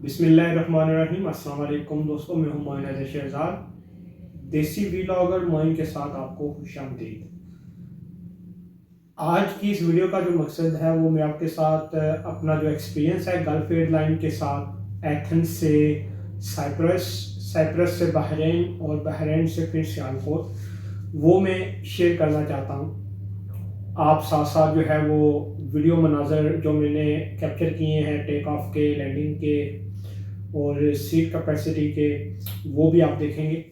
बिस्मिल्लाहिर्रहमानिर्रहीम। अस्सलाम वालेकुम दोस्तों, मैं हूं मोइन अजय शहजाद, देसी व्लॉगर मोइन के साथ आपको खुशामदीद। आज की इस वीडियो का जो मकसद है वो मैं आपके साथ अपना जो एक्सपीरियंस है गल्फ एयरलाइन के साथ एथेंस से साइप्रस, साइप्रस से बहरीन और बहरीन से फिर सियालकोट, वो मैं शेयर करना चाहता हूँ। आप साथ साथ जो है वो वीडियो मनाजर जो मैंने कैप्चर किए हैं टेक ऑफ के, लैंडिंग के और सीट कैपेसिटी के, वो भी आप देखेंगे।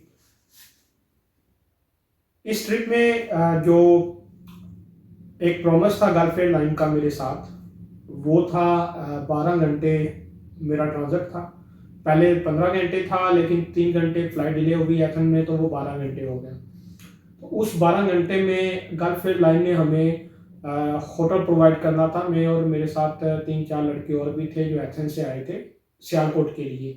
इस ट्रिप में जो एक प्रॉमिस था गल्फ एयरलाइन का मेरे साथ, वो था 12 घंटे मेरा ट्रांजिट था। पहले 15 घंटे था, लेकिन 3 घंटे फ्लाइट डिले हो गई एथन में, तो वो 12 घंटे हो गया। तो उस 12 घंटे में गल्फ एयरलाइन ने हमें होटल प्रोवाइड करना था। मैं और मेरे साथ 3-4 लड़के और भी थे जो एथन से आए थे सियालकोट के लिए।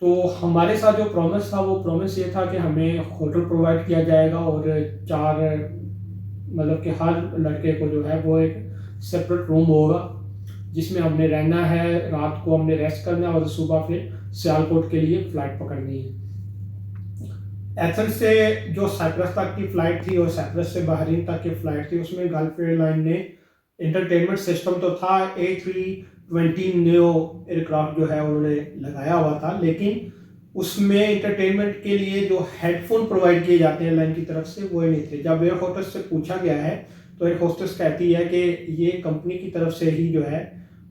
तो हमारे साथ जो प्रॉमिस था वो प्रॉमिस ये था कि हमें होटल प्रोवाइड किया जाएगा और 4, मतलब कि हर लड़के को जो है वो एक सेपरेट रूम होगा जिसमें हमने रहना है, रात को हमने रेस्ट करना है और सुबह फिर सियालकोट के लिए फ़्लाइट पकड़नी है। एथेंस से जो साइप्रस तक की फ़्लाइट थी और साइप्रस से बहरीन तक की फ़्लाइट थी, उसमें गल्फ एयरलाइन ने इंटरटेनमेंट सिस्टम तो था, A320 नियो एयरक्राफ्ट जो है उन्होंने लगाया हुआ था, लेकिन उसमें इंटरटेनमेंट के लिए जो हेडफोन प्रोवाइड किए जाते हैं एयरलाइन की तरफ से वो नहीं थे। जब एयर होस्टेस से पूछा गया है तो एयर होस्टेस कहती है कि ये कंपनी की तरफ से ही जो है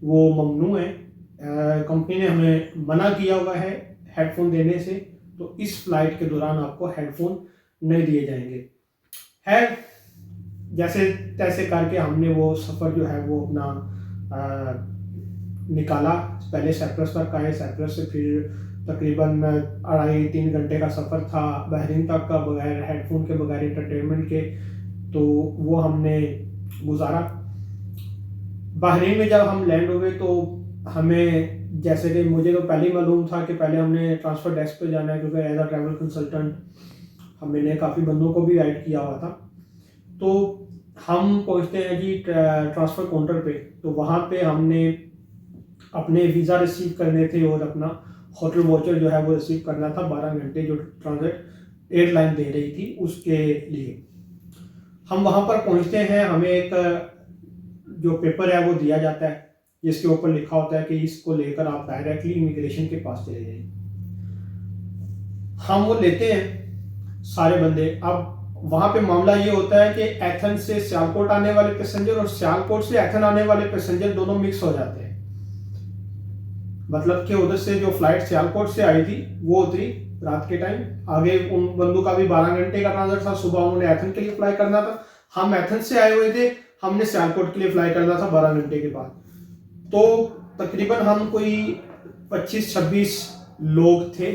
वो ममनू है, कंपनी ने हमें मना किया हुआ है हेडफोन देने से, तो इस फ्लाइट के दौरान आपको हेडफोन नहीं दिए जाएंगे। है जैसे तैसे करके हमने वो सफ़र जो है वो अपना निकाला। पहले साइप्रस तक आए, साइप्रस से फिर तकरीबन 2.5-3 घंटे का सफ़र था बहरीन तक का, बगैर हेडफोन के, बगैर इंटरटेनमेंट के। तो वो हमने गुजारा। बहरीन में जब हम लैंड हो गए तो हमें, जैसे कि मुझे तो पहले ही मालूम था कि पहले हमने ट्रांसफ़र डेस्क पे जाना है, क्योंकि एज अ ट्रैवल कंसल्टेंट मैंने काफ़ी बंदों को भी गाइड किया हुआ था। तो हम पहुंचते हैं जी ट्रांसफ़र काउंटर पे। तो वहाँ पे हमने अपने वीज़ा रिसीव करने थे और अपना होटल वाउचर जो है वो रिसीव करना था 12 घंटे जो ट्रांजिट एयरलाइन दे रही थी उसके लिए। हम वहाँ पर पहुँचते हैं, हमें एक जो पेपर है वो दिया जाता है जिसके ऊपर लिखा होता है कि इसको लेकर आप डायरेक्टली इमिग्रेशन के पास चले जाइए। हम वो लेते हैं सारे बंदे। अब वहाँ पे मामला ये होता है कि एथेंस से सियालकोट आने वाले पैसेंजर और सियालकोट से एथेंस आने वाले पैसेंजर दोनों मिक्स हो जाते हैं। मतलब कि उधर से जो फ्लाइट सियालकोट से आई थी वो उतरी रात के टाइम, आगे उन बंदों का भी 12 घंटे का ट्रांजिट था, सुबह उन्होंने एथेंस के लिए फ्लाई करना था। हम एथेंस से आए हुए थे, हमने सियालकोट के लिए फ्लाई करना था 12 घंटे के बाद। तो तकरीबन हम कोई 25-26 लोग थे,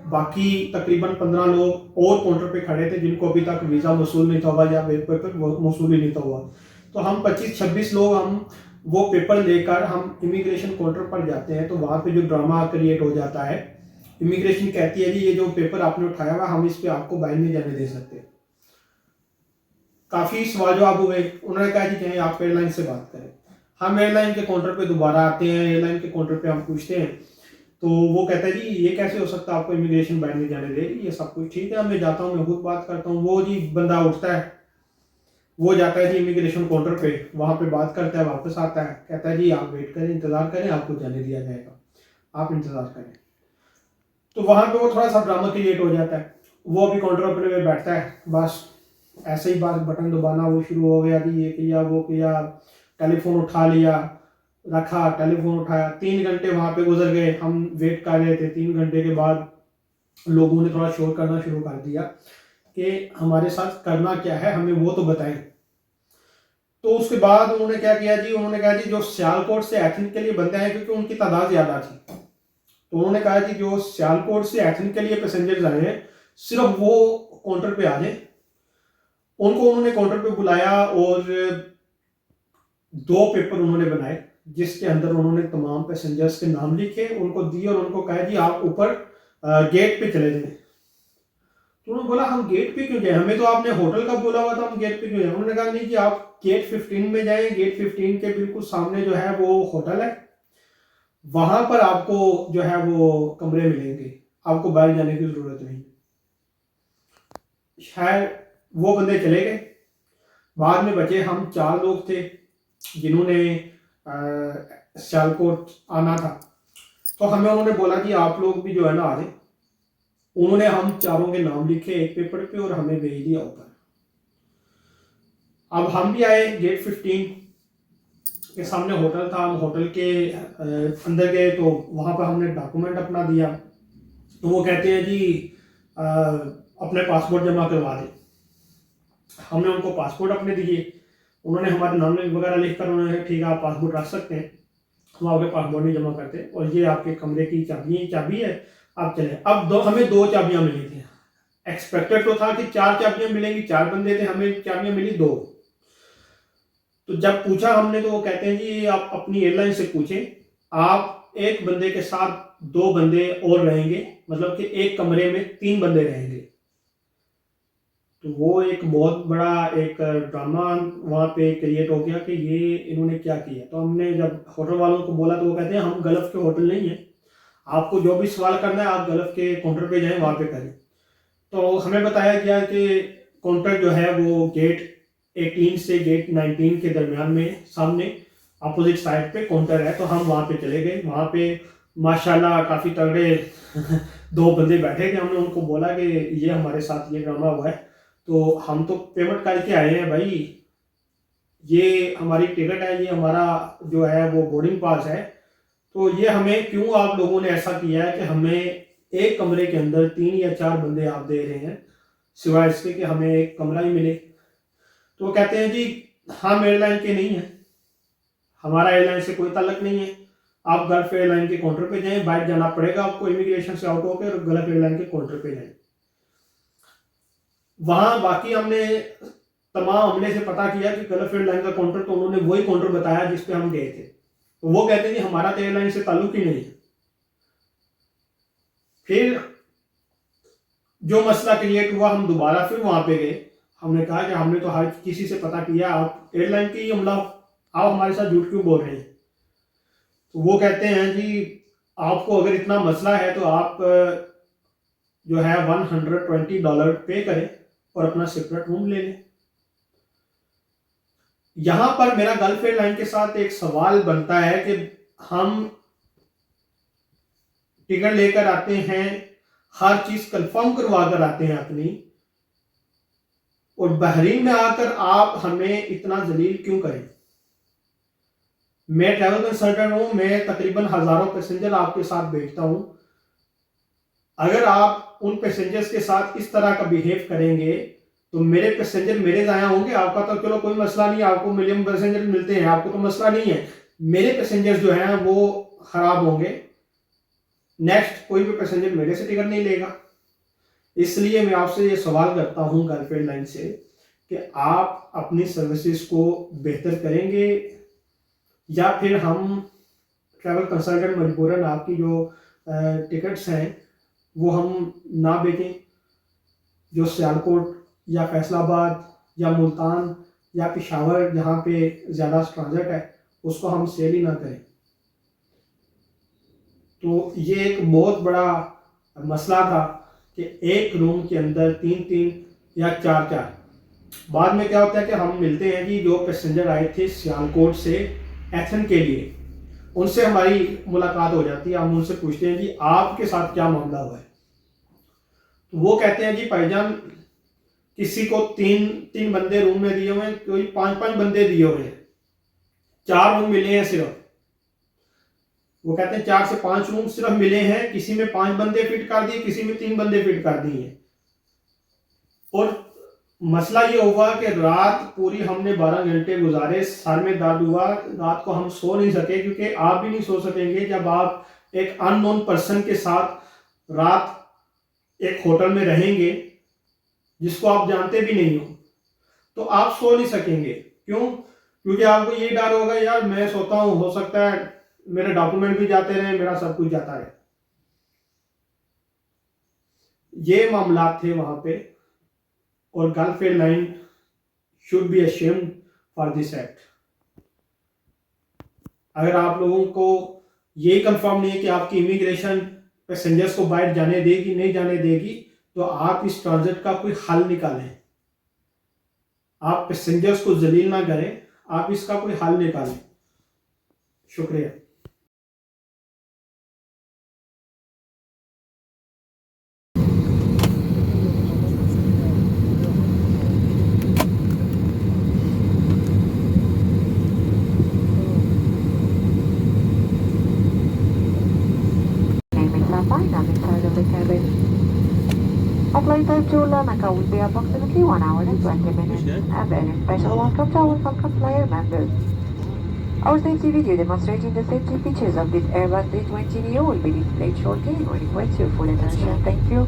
बाकी तकरीबन 15 लोग और काउंटर पे खड़े थे जिनको अभी तक वीज़ा मौसूल नहीं था हुआ या वेब पेपर मौसूल ही नहीं था हुआ। तो हम 25-26 लोग, हम वो पेपर लेकर हम इमिग्रेशन काउंटर पर जाते हैं। तो वहाँ पे जो ड्रामा क्रिएट हो जाता है, इमिग्रेशन कहती है जी ये जो पेपर आपने उठाया हुआ हम इस पे आपको बाहर नहीं जाने दे सकते। काफ़ी सवाल जवाब हुए, उन्होंने कहा जी कहीं आप एयरलाइन से बात करें। हम एयरलाइन के काउंटर पे दोबारा आते हैं, एयरलाइन के काउंटर पे हम पूछते हैं, तो वो कहता है जी ये कैसे हो सकता है, आपको इमिग्रेशन बाहर नहीं जाने दे, ये सब कुछ ठीक है, मैं जाता हूँ, मैं खुद बात करता हूँ। वो जी बंदा उठता है, वो जाता है जी इमिग्रेशन काउंटर पे, वहाँ पे बात करता है, वापस आता है, कहता है जी आप वेट करें, इंतज़ार करें, आपको जाने दिया जाएगा, आप इंतज़ार करें। तो वहाँ पे वो थोड़ा सा ड्रामा क्रिएट हो जाता है। वो अभी काउंटर अपने में बैठता है, बस ऐसे ही बात, बटन दबाना वो शुरू हो गया कि ये किया वो किया, टेलीफोन उठा लिया, रखा, टेलीफोन उठाया। 3 घंटे वहाँ पे गुजर गए, हम वेट कर रहे थे। 3 घंटे के बाद लोगों ने थोड़ा शोर करना शुरू कर दिया कि हमारे साथ करना क्या है, हमें वो तो बताएं। तो उसके बाद उन्होंने क्या किया जी, उन्होंने कहा जी जो सियालकोट से एथेंस के लिए बंदे हैं, क्योंकि उनकी तादाद ज़्यादा थी, तो उन्होंने कहा जी जो सियालकोट से एथेंस के लिए पैसेंजर्स आए हैं सिर्फ वो काउंटर पे आ जाए। उनको उन्होंने काउंटर पे बुलाया और 2 पेपर उन्होंने बनाए जिसके अंदर उन्होंने तमाम पैसेंजर्स के नाम लिखे, उनको दिए और उनको कहा जी आप ऊपर गेट पे चले जाएं। तो उन्होंने बोला हम गेट पे क्यों जाए, हमें तो आपने होटल का बोला हुआ था, हम गेट पे क्यों जाए। उन्होंने कहा नहीं जी आप गेट 15 में जाएं, गेट 15 के बिल्कुल सामने जो है वो होटल है, वहां पर आपको जो है वो कमरे मिलेंगे, आपको बाहर जाने की जरूरत नहीं। शायद वो बंदे चले गए, बाद में बचे हम 4 लोग थे जिन्होंने सियालकोट आना था। तो हमें उन्होंने बोला कि आप लोग भी जो है ना आ जाए। उन्होंने हम चारों के नाम लिखे एक पेपर पे और हमें भेज दिया ऊपर। अब हम भी आए गेट 15 के सामने होटल था, हम होटल के अंदर गए तो वहाँ पर हमने डॉक्यूमेंट अपना दिया। तो वो कहते हैं जी अपने पासपोर्ट जमा करवा दें। हमने उनको पासपोर्ट अपने दिए, उन्होंने हमारे नाम वगैरह लिख कर उन्होंने ठीक है आप पासपोर्ट रख सकते हैं, हम आपके पासपोर्ट नहीं जमा करते और ये आपके कमरे की चाबी है, आप चले। अब हमें 2 चाबियां मिली थी। एक्सपेक्टेड तो था कि 4 चाबियां मिलेंगी, 4 बंदे थे, हमें चाबियां मिली 2। तो जब पूछा हमने तो वो कहते हैं जी आप अपनी एयरलाइन से पूछें, आप एक बंदे के साथ 2 बंदे और रहेंगे, मतलब कि एक कमरे में 3 बंदे रहेंगे। तो वो एक बहुत बड़ा एक ड्रामा वहाँ पे क्रिएट हो गया कि ये इन्होंने क्या किया। तो हमने जब होटल वालों को बोला तो वो कहते हैं हम गल्फ के होटल नहीं है, आपको जो भी सवाल करना है आप गल्फ के काउंटर पे जाएं, वहाँ पे करें। तो हमें बताया गया कि काउंटर जो है वो गेट 18 से गेट 19 के दरमियान में सामने अपोजिट साइड पे काउंटर है। तो हम वहाँ पे चले गए, वहाँ पे माशाल्लाह काफ़ी तगड़े 2 बंदे बैठे थे। हमने उनको बोला कि ये हमारे साथ ये ड्रामा हुआ है, तो हम तो पेमेंट करके आए हैं भाई, ये हमारी टिकट है, ये हमारा जो है वो बोर्डिंग पास है, तो ये हमें क्यों आप लोगों ने ऐसा किया है कि हमें एक कमरे के अंदर 3 या 4 बंदे आप दे रहे हैं, सिवाय इसके कि हमें एक कमरा ही मिले। तो वो कहते हैं जी हम एयरलाइन के नहीं हैं, हमारा एयरलाइन से कोई ताल्लुक नहीं है, आप गल्फ एयरलाइन के काउंटर पे जाएं, बाहर जाना पड़ेगा आपको इमिग्रेशन से आउट होकर, और गल्फ एयरलाइन के काउंटर पे जाएं। वहां बाकी हमने तमाम हमले से पता किया कि गल्फ एयरलाइन का काउंटर, तो उन्होंने वही काउंटर बताया जिस पे हम गए थे। तो वो कहते हैं कि हमारा तो एयरलाइन से ताल्लुक ही नहीं है। फिर जो मसला क्रिएट हुआ, हम दोबारा फिर वहां पे गए, हमने कहा कि हमने तो हर किसी से पता किया, आप एयरलाइन की हमला, आप हमारे साथ झूठ क्यों बोल रहे हैं। तो वो कहते हैं जी आपको अगर इतना मसला है तो आप जो है $120 पे करें और अपना सेपरेट रूम ले लें। यहां पर मेरा गल्फ एयरलाइन के साथ एक सवाल बनता है कि हम टिकट लेकर आते हैं, हर चीज कंफर्म करवा कर आते हैं अपनी, और बहरीन में आकर आप हमें इतना जलील क्यों करें। मैं ट्रैवल कंसल्टेंट हूं, मैं तकरीबन हजारों पैसेंजर आपके साथ भेजता हूं। अगर आप उन पैसेंजर्स के साथ इस तरह का बिहेव करेंगे तो मेरे पैसेंजर मेरे जाया होंगे, आपका तो चलो कोई मसला नहीं, आपको मिलियन पैसेंजर मिलते हैं, आपको तो मसला नहीं है, मेरे पैसेंजर जो हैं वो खराब होंगे, नेक्स्ट कोई भी पैसेंजर मेरे से टिकट नहीं लेगा। इसलिए मैं आपसे ये सवाल करता हूं गल्फ एयरलाइन से कि आप अपनी सर्विसेज को बेहतर करेंगे या फिर हम ट्रैवल कंसल्टेंट मजबूरन आपकी जो टिकट्स हैं वो हम ना बेचें, जो सियालकोट या फैसलाबाद या मुल्तान या पेशावर जहाँ पे ज़्यादा ट्रांजिट है उसको हम सेल ही ना करें। तो ये एक बहुत बड़ा मसला था कि एक रूम के अंदर 3-3 या 4-4। बाद में क्या होता है कि हम मिलते हैं कि जो पैसेंजर आए थे सियालकोट से एथन के लिए, उनसे हमारी मुलाकात हो जाती है, हम उनसे पूछते हैं जी आपके साथ क्या मामला हुआ है। तो वो कहते हैं जी भाईजान किसी को 3-3 बंदे रूम में दिए हुए हैं, कोई 5-5 बंदे दिए हुए हैं, 4 रूम मिले हैं सिर्फ। वो कहते हैं 4 से 5 रूम सिर्फ मिले हैं, किसी में 5 बंदे फिट कर दिए, किसी में 3 बंदे फिट कर दिए। और मसला ये हुआ कि रात पूरी हमने 12 घंटे गुजारे, सर में दर्द हुआ, रात को हम सो नहीं सके, क्योंकि आप भी नहीं सो सकेंगे जब आप एक अननोन पर्सन के साथ रात एक होटल में रहेंगे जिसको आप जानते भी नहीं हो, तो आप सो नहीं सकेंगे। क्यों? क्योंकि आपको ये डर होगा यार मैं सोता हूं, हो सकता है मेरे डॉक्यूमेंट भी जाते रहे, मेरा सब कुछ जाता है। ये मामला थे वहां पे, और gulf airline should be ashamed for this act. अगर आप लोगों को ये कंफर्म नहीं है कि आपकी इमिग्रेशन पैसेंजर्स को बाहर जाने देगी नहीं जाने देगी, तो आप इस ट्रांजिट का कोई हल निकालें। आप पैसेंजर्स को जलील ना करें, आप इसका कोई हल निकालें। शुक्रिया। Dynamic side of the cabin. Our flight time to Larnaca will be approximately 1 hour and 20 minutes. A very special welcome to our Falcon Flyer members. Our safety video demonstrating the safety features of this Airbus A320neo will be displayed shortly and we request your full attention. Thank you.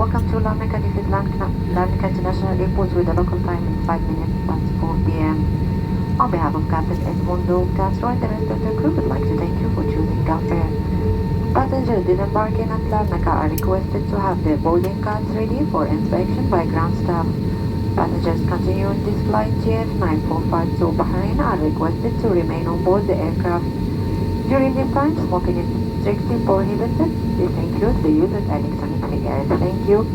Welcome to Larnaca. This is Larnaca International Airport with the local time is 5 minutes past 4 p.m. On behalf of Captain Edmundo Castro and the rest of the crew, we'd like to thank you for choosing Gulf Air. Passengers disembarking at Larnaca are requested to have their boarding cards ready for inspection by ground staff. Passengers continuing this flight GF945 to Bahrain are requested to remain on board the aircraft. During this time, smoking is strictly prohibited. This includes the use of electronic cigarettes. Thank you.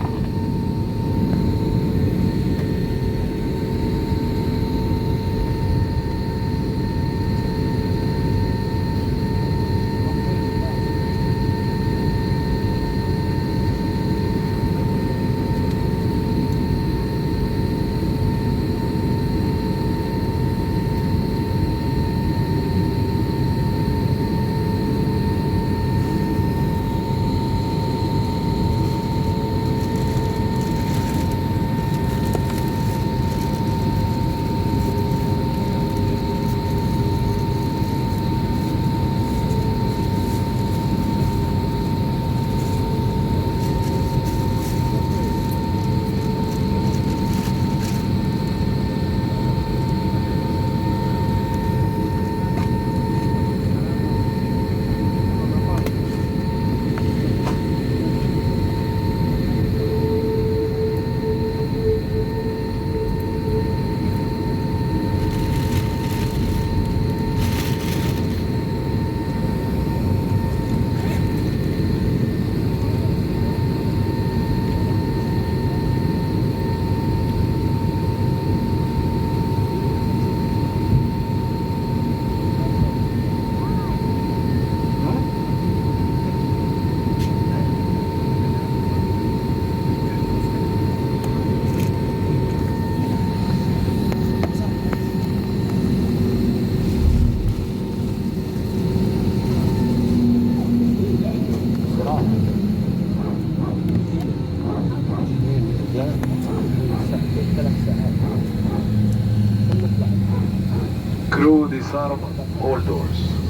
Crew disarm all doors.